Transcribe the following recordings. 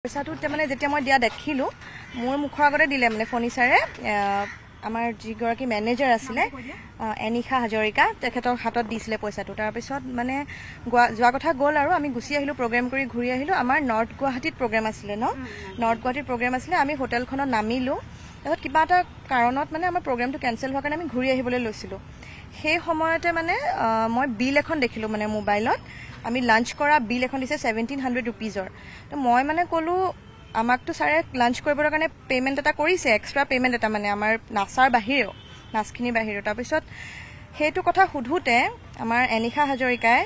পইচাটো মানে যেতিয়া মই দিয়া দেখিলো মোৰ মুখৰ আগতে দিলে মানে ফৰ্নিচাৰে আমাৰ যিগৰাকী মেনেজাৰ আছিলে এনিশা হাজৰিকা তেখেতৰ হাতত দিছিলে পইচাটো তাৰ পিছত মানে যোৱা কথা গ'ল আৰু আমি গুচি আহিলো প্ৰগ্ৰাম কৰি ঘূৰি আহিলো আমাৰ নৰ্থ গুৱাহাটীত প্ৰগ্ৰাম আছিলে নৰ্থ গুৱাহাটীত প্ৰগ্ৰাম আছিলে আমি হোটেলখনত নামিলো তাৰপিছত কিবা এটা কাৰণত মানে আমাৰ প্ৰগ্ৰামটো কেনচেল হোৱাৰ কাৰণে আমি ঘূৰি আহিবলৈ লৈছিলো সেই সময়তে মানে মই বিল এখন দেখিলো মানে মোবাইলত আমি লাঞ্চ কৰা বিল এখন দিছে 1700 रुपीजৰ তো মই মানে কলো আমাকতো সাৰে লাঞ্চ কৰিবৰ কাৰণে পেমেন্ট এটা কৰিছে এক্সট্ৰা পেমেন্ট এটা মানে আমাৰ নাচাৰ বাহিৰেও নাচখিনি বাহিৰেও তাৰ পিছত হেতু কথা সুধুতে আমাৰ এনিশা হাজৰিকাই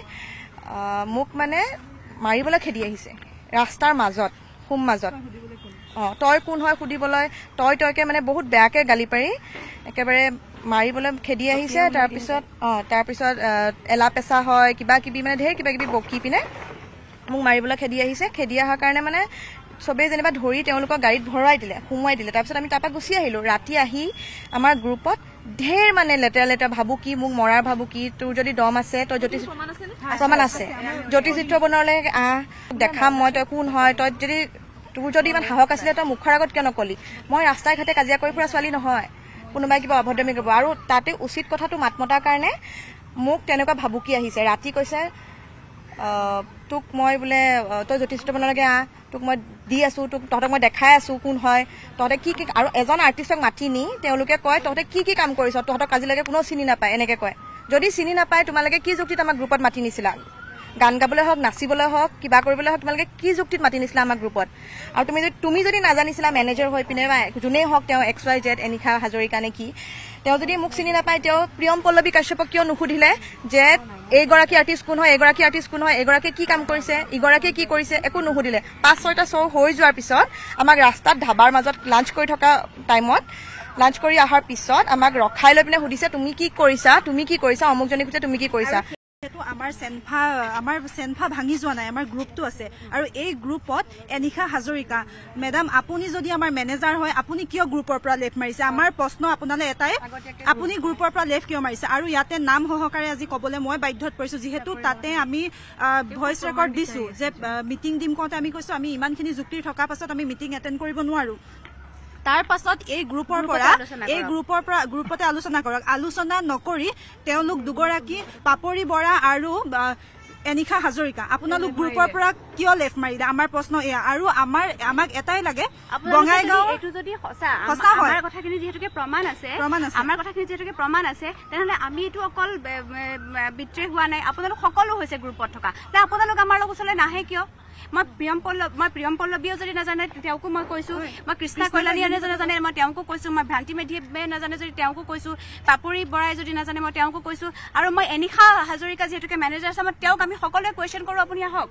মোক মানে মাৰিবলৈ খেদি আহিছে ৰাস্তাৰ মাজত খুম মাজত তই কোন হয় সুধিবলৈ তইকে মানে বহুত বেয়াকে গালি পাৰি একেবাৰে মাৰিবলৈ খেদি আহিছে তাৰ পিছত এলা পেছা হয় কিবা কিবি মানে ঢেৰ কিবা কিবি বকি পিনে মোক মাৰিবলৈ খেদি আহিছে খেদি অহাৰ কাৰণে মানে সবে যেনিবা ধৰি তেওঁলোকক গাড়ীত ভৰাই দিলে হুমুৱাই দিলে তাৰ পিছত আমি তাৰপা গুচি আহিলো ৰাতি আহি আমাৰ গ্ৰুপত ঢেৰ মানে লেতেৰা ভাবু কি মোক মৰাৰ ভাবু কি তোৰ যদি দম আছে তই জ্যোতিষ প্ৰমাণ আছে জ্যোতিষ চিত্ৰ বনালে দেখাম মই তই কোন হয় তই তোৰ যদি ইমান সাহস আছিলে তই মুখৰ আগত কিয় নকলি মই ৰাস্তাই ঘাটে কাজিয়া কৰি ফুৰা ছোৱালী নহয় কোনোবাই কিবা অভদ্ৰামি কৰিব আৰু তাতে উচিত কথাটো মাতমতাৰ কাৰণে মোক তেনেকুৱা ভাবুকি আহিছে ৰাতি কৈছে তোক মই বোলে তই জ্যোতিষিত বনালগে তোক মই দি আছো তোক তহঁতক মই দেখাই আছো কোন হয় তহঁতে কি আৰু এজন আৰ্টিষ্টক মাতি নি তেওঁলোকে কয় তহঁতে কি কাম কৰিছ তহঁতক আজিলৈকে কোনো চিনি নাপায় এনেকে কয় যদি চিনি নাপায় তোমালোকে কি যুক্তিত আমাক গ্ৰুপত মাতি নিছিলা গান গাবলৈ হওক নাচিবলৈ হওক কিবা কৰিবলৈ হওক তোমালোকে কি যুক্তিত মাতি নিছিলা আমাৰ গ্ৰুপত আৰু তুমি যদি নাজানিছিলা মেনেজাৰ হৈ পিনে বা যোনেই হওক তেওঁ XYZ এনিশা হাজৰিকা নে কি তেওঁ যদি মোক চিনি নাপায় তেওঁ প্ৰিয়ম পল্লৱী কাশ্যপক কিয় নুসুধিলে যে এইগৰাকী আৰ্টিষ্ট কোন হয় এইগৰাকী আৰ্টিষ্ট কোন হয় এইগৰাকী কি কাম কৰিছে ইগৰাকী কি কৰিছে একো নুসুধিলে 5-6টা শ্ব' হৈ যোৱাৰ পিছত আমাক ৰাস্তাত ধাবাৰ মাজত লাঞ্চ কৰি থকা টাইমত লাঞ্চ কৰি অহাৰ পিছত আমাক ৰখাই লৈ পিনে সুধিছে তুমি কি কৰিছা অমুকজনী কৈছে তুমি কি কৰিছা আমাৰ চেনফা ভাঙি যোৱা নাই আমাৰ গ্ৰুপটো আছে আৰু এই গ্ৰুপত এনিশা হাজৰিকা মেডাম আপুনি যদি আমাৰ মেনেজাৰ হয় আপুনি কিয় গ্ৰুপৰ পৰা লেফ্ট মাৰিছে আমাৰ প্ৰশ্ন আপোনালৈ এটাই আপুনি গ্ৰুপৰ পৰা লেফ্ট কিয় মাৰিছে আৰু ইয়াতে নাম সহকাৰে আজি কবলৈ মই বাধ্যত পৰিছো যিহেতু তাতে আমি ভইচ ৰেকৰ্ড দিছো যে মিটিং দিম কওঁতে আমি কৈছো আমি ইমানখিনি যুক্তি থকাৰ পাছত আমি মিটিং এটেণ্ড কৰিব নোৱাৰো তাৰ পাছত এই গ্ৰুপতে আলোচনা কৰক আলোচনা নকৰি তেওঁলোক দুগৰাকী পাপৰি বৰা আৰু এনিশা হাজৰিকা আপোনালোক গ্ৰুপৰ পৰা কিয় লেফ্ট মাৰিলে আমাৰ প্ৰশ্ন এয়া আৰু আমাক এটাই লাগে বঙাইগাঁও এটো যদি সঁচা হয় আমাৰ কথাখিনি যেহেতুকে প্ৰমাণ আছে তেনেহলে আমি এটো অকল বিত্ৰে হোৱা নাই আপোনালোক সকলো হৈছে গ্ৰুপত থকা তে আপোনালোক আমাৰ লগত চলে নাহে কিয় মই প্ৰিয়ম পল্লৱীও যদি নাজানে তেওঁকো মই কৈছো মই কৃষ্ণা কৈলালীয়ে নাজানে মই তেওঁকো কৈছো মই ভ্ৰান্তি মেধিয়ে নাজানে যদি তেওঁকো কৈছো পাপৰি বৰাই যদি নাজানে মই তেওঁকো কৈছো আৰু মই এনিশা হাজৰিকা যেহেতুকে মেনেজাৰ আছে মই তেওঁক আমি সকলোৱে কুৱেশ্যন কৰো আপুনি আহক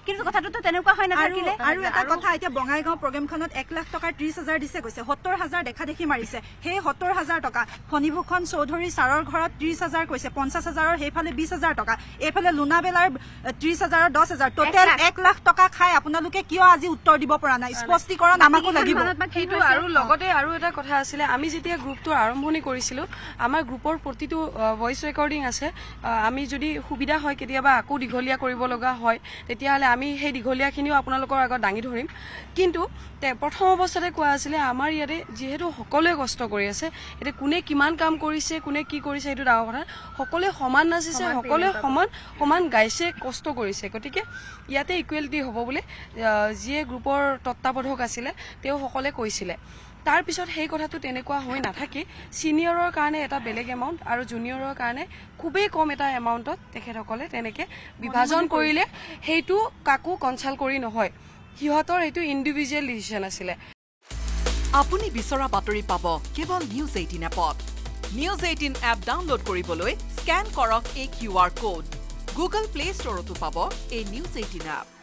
কিন্তু কথাটোতো তেনেকুৱা হয় নাথাকিলে আৰু এটা কথা এতিয়া বঙাইগাঁও প্ৰগ্ৰামখনত 1 লাখ টকাৰ 30,000 দিছে কৈছে 70,000 দেখা দেখি মাৰিছে সেই 70,000 টকা ফণীভূষণ চৌধুৰী ছাৰৰ ঘৰত 30,000 কৈছে 50,000ৰ সেইফালে 20,000 টকা এইফালে লুনাবেলাৰ 30,000ৰ 10,000 টোটেল 1 লাখ টকা খাই আপোনালোকে কিয় আজি উত্তৰ দিব পৰা নাই স্পষ্টীকৰণ আমাকো লাগিব সেইটো আৰু লগতে আৰু এটা কথা আছিল আমি যেতিয়া গ্ৰুপটো আৰম্ভণি কৰিছিলো আমাৰ গ্ৰুপৰ প্ৰতিটো ভইচ ৰেকৰ্ডিং আছে আমি যদি সুবিধা হয় কেতিয়াবা আকৌ দীঘলীয়া কৰিব লগা হয় তেতিয়াহলে আমি সেই দীঘলীয়াখিনিও আপোনালোকৰ আগত দাঙি ধৰিম কিন্তু প্ৰথম অৱস্থাতে কোৱা আছিলে আমাৰ ইয়াতে যেহেতু সকলোৱে কষ্ট কৰি আছে এতিয়া কোনে কিমান কাম কৰিছে কোনে কি কৰিছে সেইটো ডাঙৰ কথা সকলোৱে সমান নাচিছে সকলোৱে সমান গাইছে কষ্ট কৰিছে গতিকে ইয়াতে ইকুৱেলিটি হ'ব বুলি যিয়ে গ্ৰুপৰ তত্ত্বাৱধায়ক আছিলে তেওঁ সকলে কৈছিলে তাৰ পিছত সেই কথাটো তেনেকুৱা হৈ নাথাকি সিনিয়ৰৰ কাৰণে এটা বেলেগ এমাউণ্ট আৰু জুনিয়ৰৰ কাৰণে খুবেই কম এটা এমাউণ্টত তেখেতসকলে তেনেকে বিভাজন কৰিলে সেইটো কাকো কনচাল্ট কৰি নহয় সিহঁতৰ এইটো ইণ্ডিভিজুৱেল ডিচিশ্যন আছিলে আপুনি বিচৰা বাতৰি পাব কেৱল নিউজ 18 এপত নিউজ 18 এপ ডাউনলোড কৰিবলৈ স্কেন কৰক এই QR কোড গুগল প্লে ষ্টৰতো পাব এই নিউজ 18 এপ